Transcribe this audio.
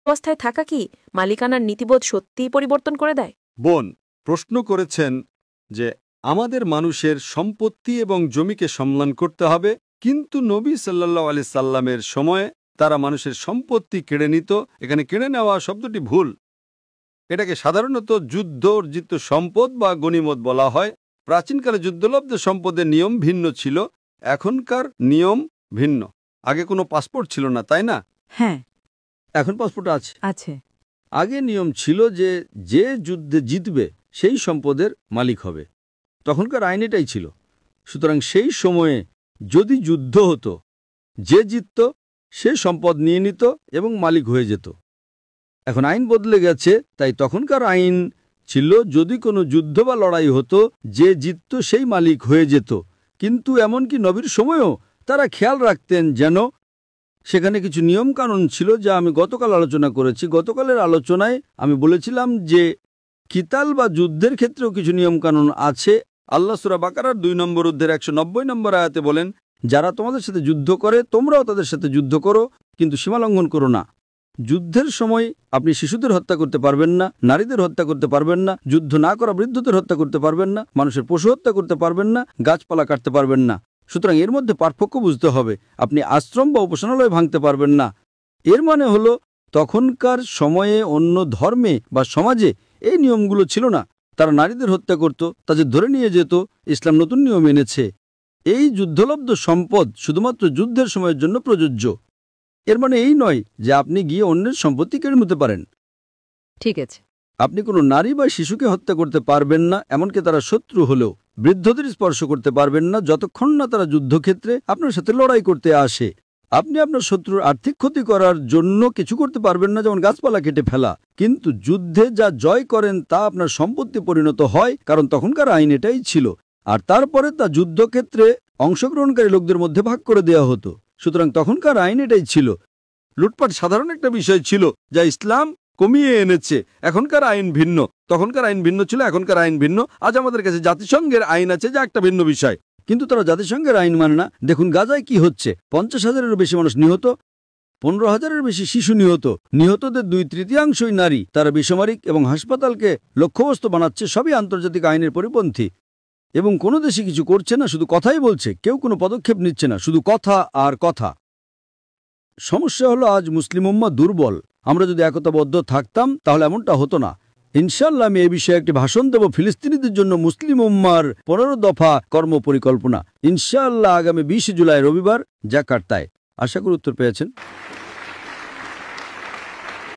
অবস্থায় থাকা কি মালিকানার নীতিবোধ সত্যিই পরিবর্তন করে দেয়? বোন প্রশ্ন করেছেন যে আমাদের মানুষের সম্পত্তি এবং জমিকে সম্মান করতে হবে, কিন্তু নবী সাল্লাল্লাহু আলাইহি সাল্লামের সময়ে তারা মানুষের সম্পত্তি কেড়ে নিত। এখানে কেড়ে নেওয়া শব্দটি ভুল। এটাকে সাধারণত যুদ্ধ অর্জিত সম্পদ বা গনিমত বলা হয়। প্রাচীনকালে যুদ্ধলব্ধ সম্পদের নিয়ম ভিন্ন ছিল, এখনকার নিয়ম ভিন্ন। আগে কোনো পাসপোর্ট ছিল না, তাই না? হ্যাঁ, এখন পাসপোর্ট আছে। আছে। আগে নিয়ম ছিল যে যে যুদ্ধে জিতবে সেই সম্পদের মালিক হবে। তখনকার আইন এটাই ছিল। সুতরাং সেই সময়ে যদি যুদ্ধ হতো, যে জিতত সে সম্পদ নিয়ে নিত এবং মালিক হয়ে যেত। এখন আইন বদলে গেছে, তাই তখনকার আইন ছিল যদি কোনো যুদ্ধ বা লড়াই হতো, যে জিতত সেই মালিক হয়ে যেত। কিন্তু এমনকি নবীর সময়েও তারা খেয়াল রাখতেন যেন সেখানে কিছু নিয়মকানুন ছিল, যা আমি গতকাল আলোচনা করেছি। গতকালের আলোচনায় আমি বলেছিলাম যে কিতাল বা যুদ্ধের ক্ষেত্রেও কিছু নিয়মকানুন আছে। আল্লাহ সূরা বাকারার 2 নম্বর অধ্যায়ের 190 নম্বর আয়াতে বলেন, যারা তোমাদের সাথে যুদ্ধ করে তোমরাও তাদের সাথে যুদ্ধ করো, কিন্তু সীমা লঙ্ঘন করো না। যুদ্ধের সময় আপনি শিশুদের হত্যা করতে পারবেন না, নারীদের হত্যা করতে পারবেন না, যুদ্ধ না করা বৃদ্ধদের হত্যা করতে পারবেন না, মানুষের পশু হত্যা করতে পারবেন না, গাছপালা কাটতে পারবেন না। সুতরাং এর মধ্যে পার্থক্য বুঝতে হবে। আপনি আশ্রম বা উপাসনালয় ভাঙতে পারবেন না। এর মানে হলো তখনকার সময়ে অন্য ধর্মে বা সমাজে এই নিয়মগুলো ছিল না। তারা নারীদের হত্যা করত, তাদের ধরে নিয়ে যেত। ইসলাম নতুন নিয়ম এনেছে। এই যুদ্ধলব্ধ সম্পদ শুধুমাত্র যুদ্ধের সময়ের জন্য প্রযোজ্য। এর মানে এই নয় যে আপনি গিয়ে অন্যের সম্পত্তি কেড়ে নিতে পারেন। ঠিক আছে। আপনি কোনো নারী বা শিশুকে হত্যা করতে পারবেন না, এমনকি তারা শত্রু হলেও। বৃদ্ধদের স্পর্শ করতে পারবেন না যতক্ষণ না তারা যুদ্ধক্ষেত্রে আপনার সাথে লড়াই করতে আসে। আপনি আপনার শত্রুর আর্থিক ক্ষতি করার জন্য কিছু করতে পারবেন না, যেমন গাছপালা কেটে ফেলা। কিন্তু যুদ্ধে যা জয় করেন তা আপনার সম্পত্তি পরিণত হয়, কারণ তখনকার আইন এটাই ছিল। আর তারপরে তা যুদ্ধক্ষেত্রে অংশগ্রহণকারী লোকদের মধ্যে ভাগ করে দেওয়া হতো। সুতরাং তখনকার আইন এটাই ছিল। লুটপাট সাধারণ একটা বিষয় ছিল যা ইসলাম কমিয়ে এনেছে। এখনকার আইন ভিন্ন। তখনকার আইন ভিন্ন ছিল, এখনকার আইন ভিন্ন। আজ আমাদের কাছে জাতিসংঘের আইন আছে, যা একটা ভিন্ন বিষয়। কিন্তু তারা জাতিসংঘের আইন মানে না। দেখুন গাজায় কি হচ্ছে। 50,000-এরও বেশি মানুষ নিহত, 15,000-এর বেশি শিশু নিহত। নিহতদের 2/3 নারী। তারা বেসামরিক এবং হাসপাতালকে লক্ষ্যবস্তু বানাচ্ছে। সবই আন্তর্জাতিক আইনের পরিপন্থী। এবং কোনো দেশে কিছু করছে না, শুধু কথাই বলছে। কেউ কোনো পদক্ষেপ নিচ্ছে না, শুধু কথা আর কথা। সমস্যা হলো আজ মুসলিম উম্মাহ দুর্বল। আমরা যদি একতাবদ্ধ থাকতাম তাহলে এমনটা হতো না। ইনশাআল্লাহ আমি এই বিষয়ে একটি ভাষণ দেব, ফিলিস্তিনিদের জন্য মুসলিম উম্মার 15 দফা কর্মপরিকল্পনা। ইনশাআল্লাহ আগামী 20 জুলাই রবিবার জাকার্তায়। আশা করি উত্তর পেয়েছেন।